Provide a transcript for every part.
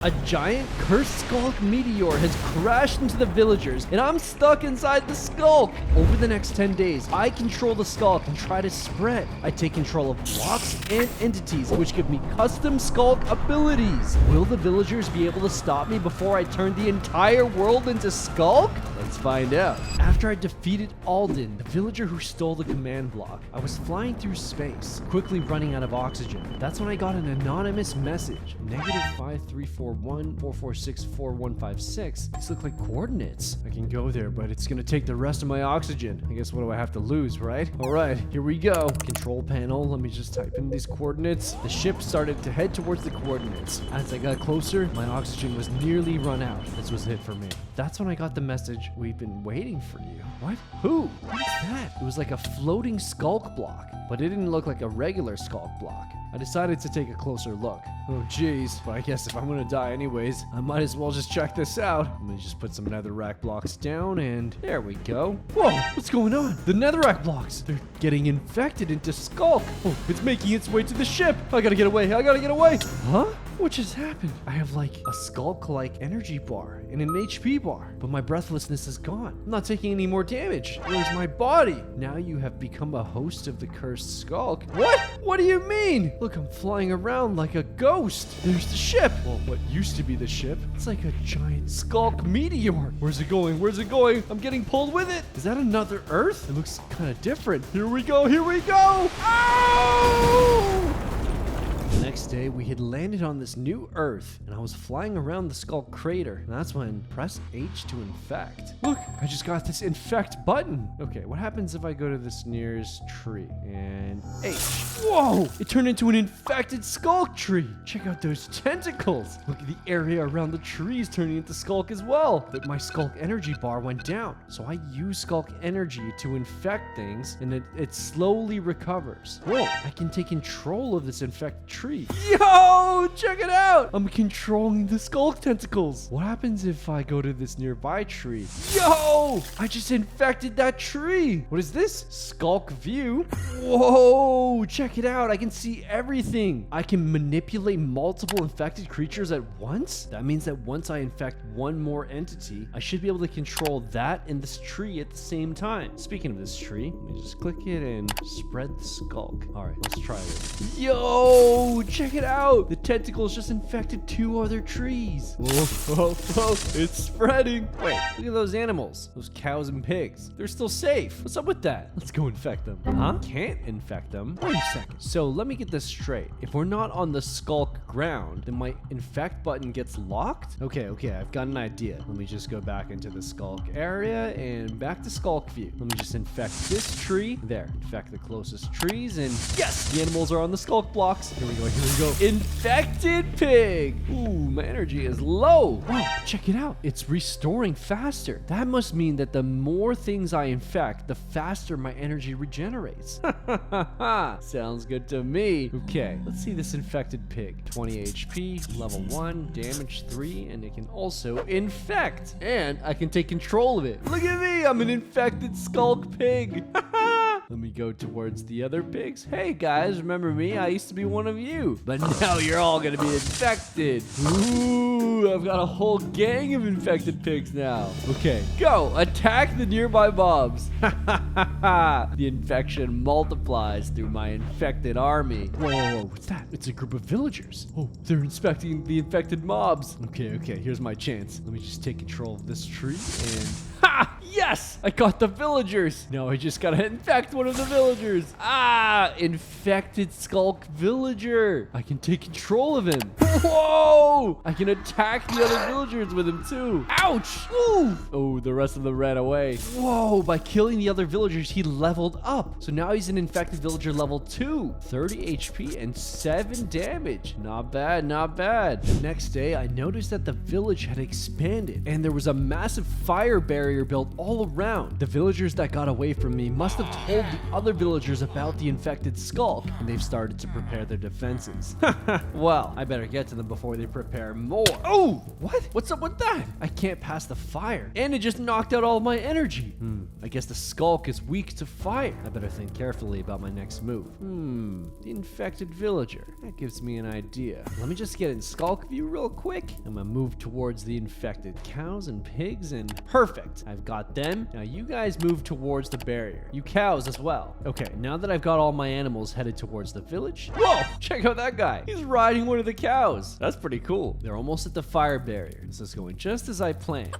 A giant cursed Sculk meteor has crashed into the villagers, and I'm stuck inside the Sculk. Over the next 10 days, I control the Sculk and try to spread. I take control of blocks and entities, which give me custom Sculk abilities. Will the villagers be able to stop me before I turn the entire world into Sculk? Let's find out. After I defeated Alden, the villager who stole the command block, I was flying through space, quickly running out of oxygen. That's when I got an anonymous message. -534144644156. These look like coordinates. I can go there, but it's gonna take the rest of my oxygen. I guess what do I have to lose, right? Alright, here we go. Control panel, let me just type in these coordinates. The ship started to head towards the coordinates. As I got closer, my oxygen was nearly run out. This was it for me. That's when I got the message, "We've been waiting for you." What? Who? What is that? It was like a floating Sculk block, but it didn't look like a regular Sculk block. I decided to take a closer look. Oh geez, but I guess if I'm gonna die anyways, I might as well just check this out. I'm gonna just put some netherrack blocks down, and there we go. Whoa, what's going on? The netherrack blocks, they're getting infected into Sculk. Oh, it's making its way to the ship. I gotta get away, I gotta get away. Huh? What just happened? I have like a Sculk-like energy bar and an HP bar, but my breathlessness is gone. I'm not taking any more damage. Where's my body? Now you have become a host of the cursed Sculk. What? What do you mean? Look, I'm flying around like a ghost. There's the ship. Well, what used to be the ship. It's like a giant Sculk meteor. Where's it going? Where's it going? I'm getting pulled with it. Is that another Earth? It looks kind of different. Here we go. Here we go. Oh! The next day, we had landed on this new Earth, and I was flying around the Sculk crater, and that's when press H to infect. Look, I just got this infect button. Okay, what happens if I go to this nearest tree and H? Whoa, it turned into an infected Sculk tree. Check out those tentacles. Look at the area around the trees turning into Sculk as well. But my Sculk energy bar went down, so I use Sculk energy to infect things, and it slowly recovers. Whoa, I can take control of this infected tree. Yo, check it out. I'm controlling the Sculk tentacles. What happens if I go to this nearby tree? Yo, I just infected that tree. What is this? Sculk view. Whoa, check it out. I can see everything. I can manipulate multiple infected creatures at once. That means that once I infect one more entity, I should be able to control that and this tree at the same time. Speaking of this tree, let me just click it and spread the Sculk. All right, let's try this. Yo, check it out. The tentacles just infected 2 other trees. Whoa, whoa, whoa. It's spreading. Wait, look at those animals. Those cows and pigs. They're still safe. What's up with that? Let's go infect them. Huh? Can't infect them? Wait a second. So let me get this straight. If we're not on the Sculk ground, then my infect button gets locked? Okay, I've got an idea. Let me just go back into the Sculk area and back to Sculk view. Let me just infect this tree. There, infect the closest trees, and yes, the animals are on the Sculk blocks. Here we go. Infected pig. Ooh, my energy is low. Wow, check it out. It's restoring faster. That must mean that the more things I infect, the faster my energy regenerates. Sounds good to me. Okay, let's see this infected pig. 20 HP, level 1, damage 3, and it can also infect. And I can take control of it. Look at me, I'm an infected Sculk pig. Let me go towards the other pigs. Hey guys, remember me? I used to be one of you. But now you're all gonna be infected. Ooh, I've got a whole gang of infected pigs now. Okay, go, attack the nearby mobs. The infection multiplies through my infected army. Whoa, what's that? It's a group of villagers. Oh, they're inspecting the infected mobs. Okay, here's my chance. Let me just take control of this tree and... Ha! Yes! I got the villagers! Now I just gotta infect one of the villagers. Ah! Infected Sculk villager. I can take control of him. Whoa! I can attack the other villagers with him too. Ouch! Ooh! Oh, the rest of them ran away. Whoa! By killing the other villagers, he leveled up. So now he's an infected villager level 2. 30 HP and 7 damage. Not bad, not bad. The next day, I noticed that the village had expanded and there was a massive fire barrier built all around. The villagers that got away from me must have told the other villagers about the infected Sculk, and they've started to prepare their defenses. Well, I better get to them before they prepare more. Oh, what? What's up with that? I can't pass the fire, and it just knocked out all my energy. I guess the Sculk is weak to fire. I better think carefully about my next move. The infected villager. That gives me an idea. Let me just get in Sculk view real quick. I'm gonna move towards the infected cows and pigs, and perfect. I've got them. Now you guys move towards the barrier. You cows as well. Okay, now that I've got all my animals headed towards the village. Whoa, check out that guy. He's riding one of the cows. That's pretty cool. They're almost at the fire barrier. This is going just as I planned.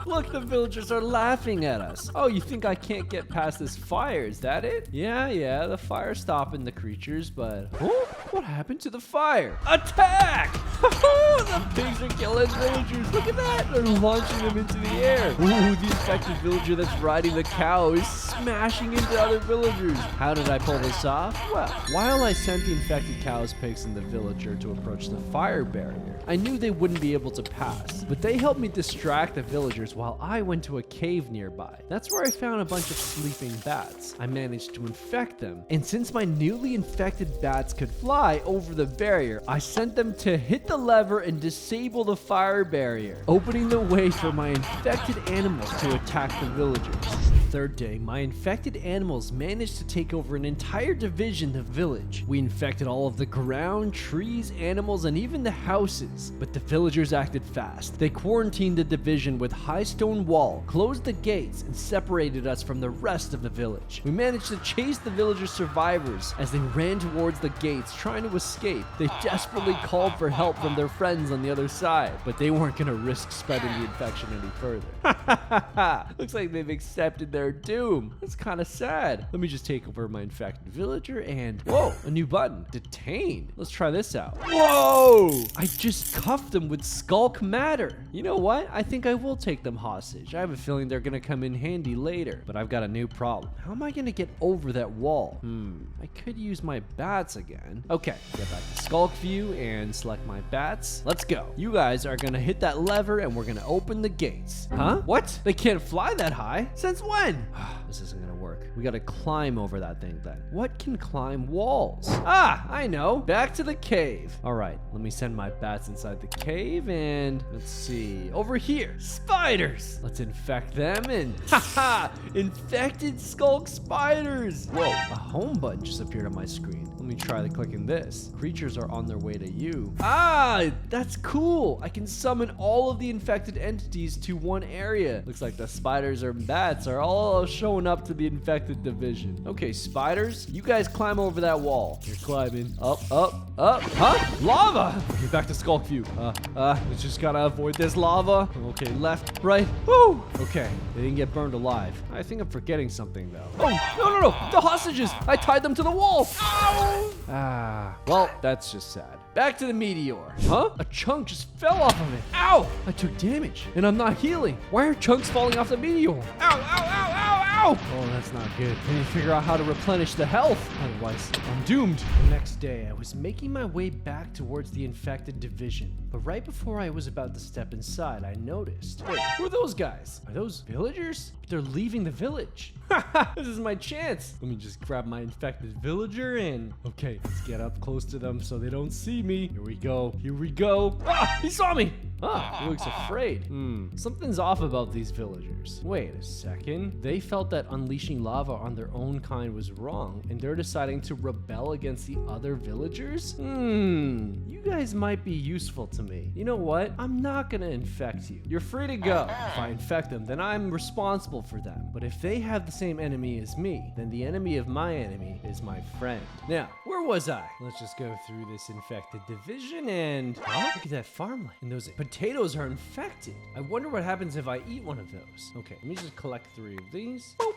Look, the villagers are laughing at us. Oh, you think I can't get past this fire? Is that it? Yeah, the fire's stopping the creatures, but oh, what happened to the fire? Attack! The pigs are killing villagers. Look at that. They're launching them into the air. Ooh, the infected villager that's riding the cow is smashing into other villagers. How did I pull this off? Well, while I sent the infected cows, pigs, and the villager to approach the fire barrier, I knew they wouldn't be able to pass, but they helped me distract the villagers while I went to a cave nearby. That's where I found a bunch of sleeping bats. I managed to infect them, and since my newly infected bats could fly over the barrier, I sent them to hit the lever and disable the fire barrier, opening the way for my infected animals to attack the villagers. Third day, my infected animals managed to take over an entire division of the village. We infected all of the ground, trees, animals, and even the houses. But the villagers acted fast. They quarantined the division with high stone wall, closed the gates, and separated us from the rest of the village. We managed to chase the villagers' survivors as they ran towards the gates trying to escape. They desperately called for help from their friends on the other side, but they weren't going to risk spreading the infection any further. Looks like they've accepted their doom. That's kind of sad. Let me just take over my infected villager and whoa, a new button. Detain. Let's try this out. Whoa! I just cuffed them with Sculk matter. You know what? I think I will take them hostage. I have a feeling they're gonna come in handy later, but I've got a new problem. How am I gonna get over that wall? I could use my bats again. Okay, get back to Sculk view and select my bats. Let's go. You guys are gonna hit that lever and we're gonna open the gates. Huh? What? They can't fly that high? Since when? This isn't gonna work. We gotta climb over that thing then. What can climb walls? Ah, I know. Back to the cave. All right, let me send my bats inside the cave and let's see. Over here, spiders. Let's infect them and haha, infected Sculk spiders. Whoa, a home button just appeared on my screen. Let me try clicking this. Creatures are on their way to you. Ah, that's cool. I can summon all of the infected entities to one area. Looks like the spiders or bats are all showing up to the infected division. Okay, spiders, you guys climb over that wall. You're climbing up. Huh? Lava! Okay, back to Sculk view. We just gotta avoid this lava. Okay, left, right. Woo! Okay, they didn't get burned alive. I think I'm forgetting something though. Oh, no. The hostages! I tied them to the wall. Ow! Well, that's just sad. Back to the meteor. Huh? A chunk just fell off of it. Ow! I took damage, and I'm not healing. Why are chunks falling off the meteor? Ow! Oh, that's not good. I need to figure out how to replenish the health. Otherwise, I'm doomed. The next day, I was making my way back towards the infected division. But right before I was about to step inside, I noticed. Wait, who are those guys? Are those villagers? They're leaving the village. This is my chance. Let me just grab my infected villager and... Okay, let's get up close to them so they don't see me. Here we go. Ah, he saw me. He looks afraid. Something's off about these villagers. Wait a second. They felt that unleashing lava on their own kind was wrong, and they're deciding to rebel against the other villagers? You guys might be useful to me. You know what? I'm not gonna infect you. You're free to go. If I infect them, then I'm responsible for them. But if they have the same enemy as me, then the enemy of my enemy is my friend. Now, where was I? Let's just go through this infected division and... Look at that farmland. And those potatoes are infected. I wonder what happens if I eat one of those. Okay, let me just collect 3 of these. Boop.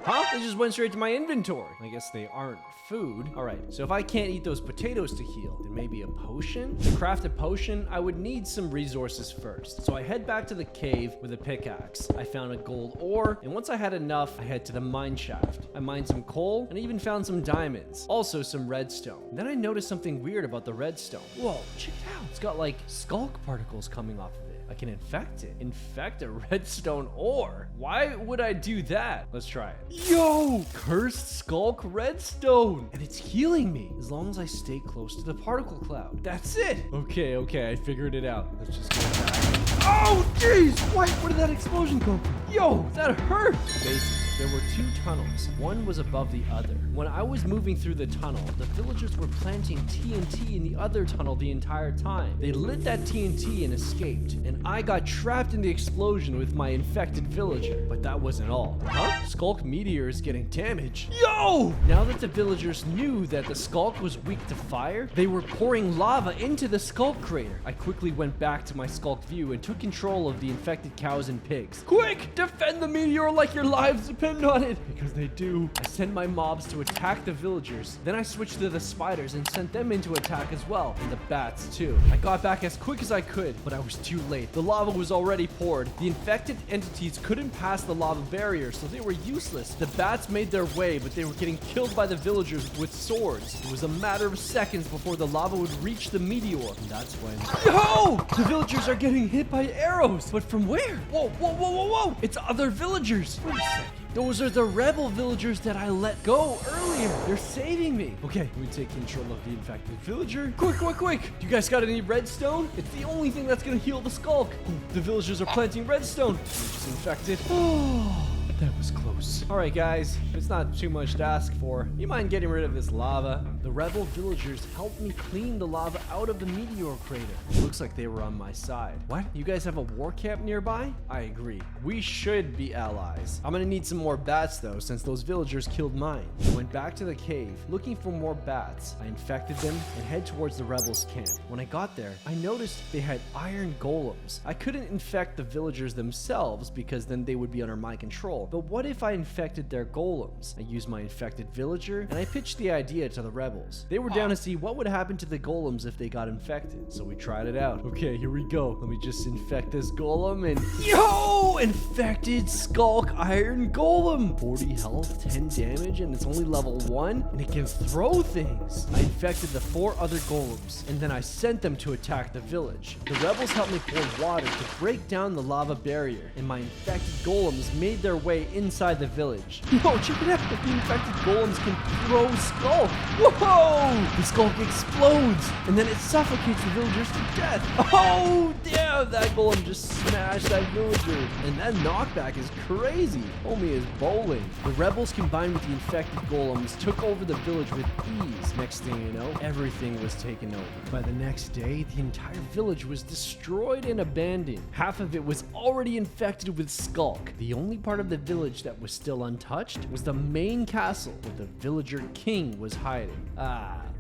Huh? They just went straight to my inventory. I guess they aren't food. All right, so if I can't eat those potatoes to heal, then maybe a potion? To craft a potion, I would need some resources first. So I head back to the cave with a pickaxe. I found a gold ore, and once I had enough, I head to the mine shaft. I mined some coal, and I even found some diamonds. Also some redstone. Then I noticed something weird about the redstone. Whoa, check it out. It's got like Sculk particles coming off of it. I can infect it. Infect a redstone ore. Why would I do that? Let's try it. Yo! Cursed Sculk redstone. And it's healing me as long as I stay close to the particle cloud. That's it. Okay, I figured it out. Let's just go back. Oh, jeez! Where did that explosion come from? Yo, that hurt! Basically, there were two tunnels. One was above the other. When I was moving through the tunnel, the villagers were planting TNT in the other tunnel the entire time. They lit that TNT and escaped, and I got trapped in the explosion with my infected villager. But that wasn't all. Huh? Sculk meteor is getting damaged. Yo! Now that the villagers knew that the Sculk was weak to fire, they were pouring lava into the Sculk crater. I quickly went back to my Sculk view and took control of the infected cows and pigs. Quick! Defend the meteor like your lives depend on it! Because they do. I sent my mobs to attack the villagers. Then I switched to the spiders and sent them into attack as well. And the bats too. I got back as quick as I could, but I was too late. The lava was already poured. The infected entities couldn't pass the lava barrier, so they were useless. The bats made their way, but they were getting killed by the villagers with swords. It was a matter of seconds before the lava would reach the meteor. And that's when... Yo! The villagers are getting hit by arrows. But from where? Whoa. It's other villagers. Wait a second. Those are the rebel villagers that I let go earlier. They're saving me. Okay, we take control of the infected villager. Quick. You guys got any redstone? It's the only thing that's gonna heal the Sculk. The villagers are planting redstone. They're just infected. Oh. That was close. All right, guys, it's not too much to ask for. You mind getting rid of this lava? The rebel villagers helped me clean the lava out of the meteor crater. It looks like they were on my side. What? You guys have a war camp nearby? I agree. We should be allies. I'm gonna need some more bats though, since those villagers killed mine. I went back to the cave, looking for more bats. I infected them and head towards the rebels' camp. When I got there, I noticed they had iron golems. I couldn't infect the villagers themselves because then they would be under my control. But what if I infected their golems? I used my infected villager, and I pitched the idea to the rebels. They were down to see what would happen to the golems if they got infected, so we tried it out. Okay, here we go. Let me just infect this golem, and yo! Infected Sculk Iron Golem! 40 health, 10 damage, and it's only level 1, and it can throw things. I infected the 4 other golems, and then I sent them to attack the village. The rebels helped me pour water to break down the lava barrier, and my infected golems made their way inside the village. Yo, check it out. The infected golems can throw Sculk. Whoa! The Sculk explodes, and then it suffocates the villagers to death. Oh, damn! That golem just smashed that villager. And that knockback is crazy. Homie is bowling. The rebels combined with the infected golems took over the village with ease. Next thing you know, everything was taken over. By the next day, the entire village was destroyed and abandoned. Half of it was already infected with Sculk. The only part of the village that was still untouched was the main castle where the villager king was hiding.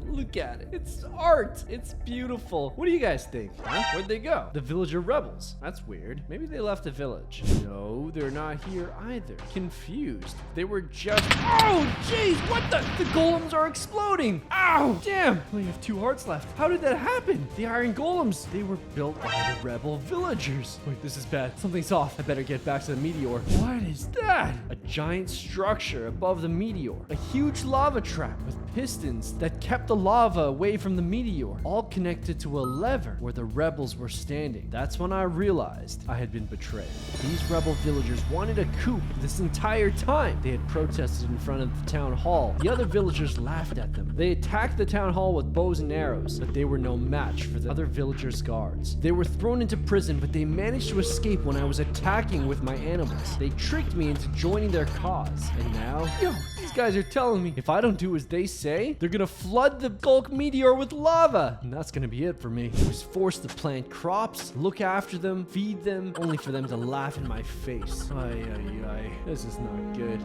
Look at it. It's art. It's beautiful. What do you guys think? Huh? Where'd they go? The villager rebels. That's weird. Maybe they left the village. No, they're not here either. Confused. They were just... Oh, jeez. What the? The golems are exploding. Ow. Damn. I only have 2 hearts left. How did that happen? The iron golems. They were built by the rebel villagers. Wait, this is bad. Something's off. I better get back to the meteor. What is that? A giant structure above the meteor. A huge lava trap with pistons that kept the lava away from the meteor, all connected to a lever where the rebels were standing. That's when I realized I had been betrayed. These rebel villagers wanted a coup this entire time. They had protested in front of the town hall. The other villagers laughed at them. They attacked the town hall with bows and arrows, but they were no match for the other villagers' guards. They were thrown into prison, but they managed to escape when I was attacking with my animals. They tricked me into joining their cause. And now, these guys are telling me if I don't do as they say, they're gonna flood the Sculk meteor with lava. And that's gonna be it for me. I was forced to plant crops, look after them, feed them, only for them to laugh in my face. This is not good.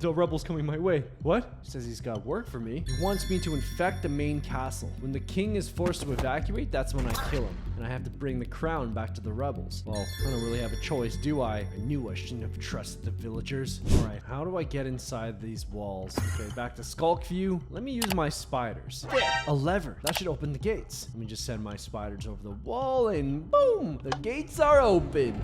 The rebel's coming my way. What? He says he's got work for me. He wants me to infect the main castle. When the king is forced to evacuate, that's when I kill him. And I have to bring the crown back to the rebels. Well, I don't really have a choice, do I? I knew I shouldn't have trusted the villagers. All right, how do I get inside these walls? Okay, back to Sculk view. Let me use my spiders. There, a lever. That should open the gates. Let me just send my spiders over the wall and boom, the gates are open.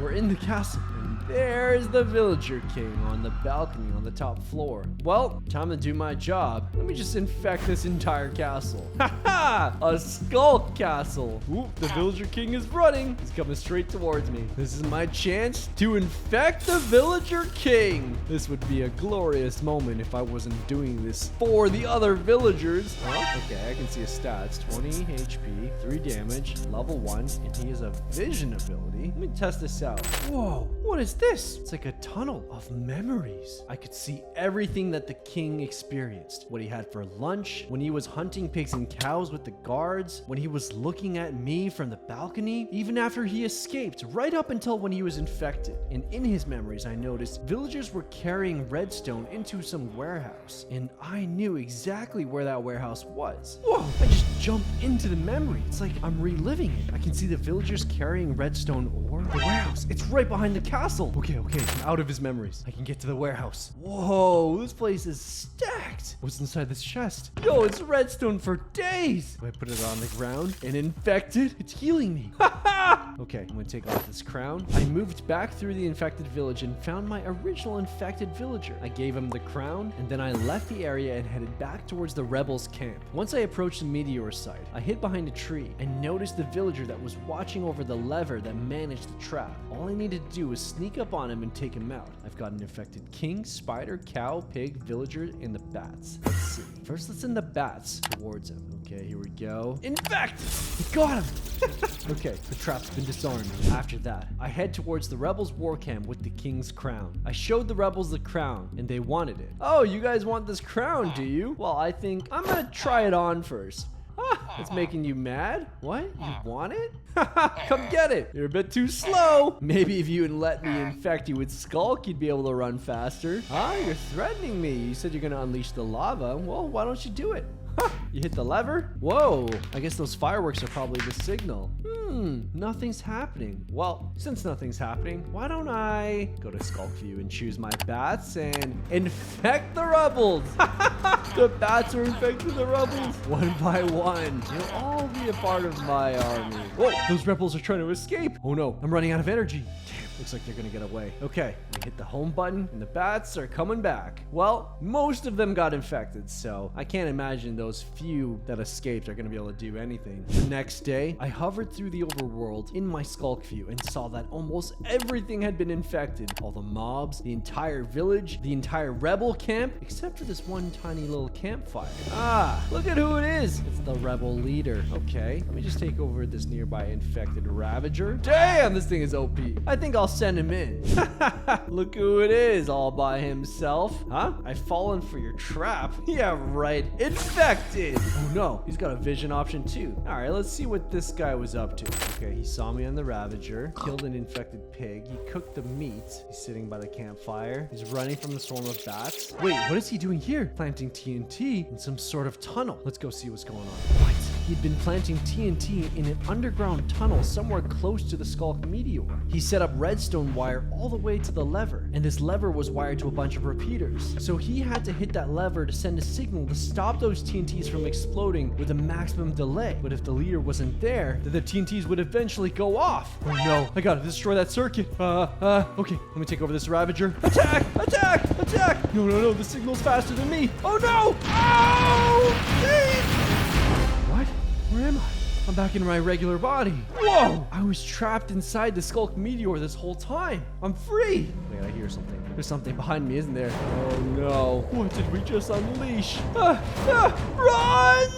We're in the castle. And there's the villager king on the balcony on the top floor. Well, time to do my job. Let me just infect this entire castle. Haha! A Sculk castle. Ooh, the villager king is running. He's coming straight towards me. This is my chance to infect the villager king. This would be a glorious moment if I wasn't doing this for the other villagers. Huh? Okay, I can see his stats. 20 HP, 3 damage, level 1, and he has a vision ability. Let me test this out. Whoa, what is this? It's like a tunnel of memories. I could see everything that the king experienced. What he had for lunch, when he was hunting pigs and cows with the guards, when he was looking at me from the balcony, even after he escaped, right up until when he was infected. And in his memories, I noticed villagers were carrying redstone into some warehouse, and I knew exactly where that warehouse was. Whoa, I just jumped into the memory. It's like I'm reliving it. I can see the villagers carrying redstone ore. The warehouse, it's right behind the castle. Okay, I'm out of his memories. I can get to the warehouse. Whoa, this place is stacked. What's inside this chest? Yo, it's redstone for days. If I put it on the ground and infect it, it's healing me. Okay, I'm gonna take off this crown. I moved back through the infected village and found my original infected villager. I gave him the crown, and then I left the area and headed back towards the rebels' camp. Once I approached the meteor site, I hid behind a tree and noticed the villager that was watching over the lever that managed the trap. All I needed to do was sneak up on him and take him out. I've got an infected king, spider, cow, pig, villager, and the bats. Let's see. First, let's send the bats towards him. Okay, here we go. Infect! We got him! Okay, the trap's been disarmed. After that, I head towards the rebels' war camp with the king's crown. I showed the rebels the crown, and they wanted it. Oh, you guys want this crown, do you? Well, I think I'm gonna try it on first. It's making you mad? What? You want it? Come get it. You're a bit too slow. Maybe if you would let me infect you with Sculk, you'd be able to run faster. Huh? You're threatening me. You said you're gonna unleash the lava. Well, why don't you do it? You hit the lever? Whoa, I guess those fireworks are probably the signal. Nothing's happening. Well, since nothing's happening, why don't I go to Sculk View and choose my bats and infect the rebels? The bats are infecting the rebels one by one. You'll all be a part of my army. Whoa, those rebels are trying to escape. Oh no, I'm running out of energy. Damn, looks like they're gonna get away. Okay, I hit the home button and the bats are coming back. Well, most of them got infected, so I can't imagine those few that escaped are gonna be able to do anything. The next day, I hovered through the overworld in my Sculk View and saw that almost everything had been infected. All the mobs, the entire village, the entire rebel camp, except for this one tiny little campfire. Ah, look at who it is. It's the rebel leader. Okay, let me just take over this nearby infected ravager. Damn, this thing is OP. I think I'll send him in. Look who it is, all by himself. Huh? I've fallen for your trap. Yeah, right. Infected. Oh no, he's got a vision option too. All right, let's see what this guy was up to. Okay, he saw me on the Ravager, killed an infected pig, he cooked the meat, he's sitting by the campfire, he's running from the swarm of bats. Wait, what is he doing here? Planting TNT in some sort of tunnel. Let's go see what's going on. What? He'd been planting TNT in an underground tunnel somewhere close to the Sculk meteor. He set up redstone wire all the way to the lever, and this lever was wired to a bunch of repeaters. So he had to hit that lever to send a signal to stop those TNTs from exploding with a maximum delay. But if the leader wasn't there, then the TNTs would eventually go off. Oh no, I gotta destroy that circuit. Okay, let me take over this Ravager. Attack! Attack! Attack! No, the signal's faster than me. Oh no! Oh! Please! What? Where am I? I'm back in my regular body. Whoa! I was trapped inside the Sculk meteor this whole time. I'm free. Wait, I hear something. There's something behind me, isn't there? Oh no. What did we just unleash? Run!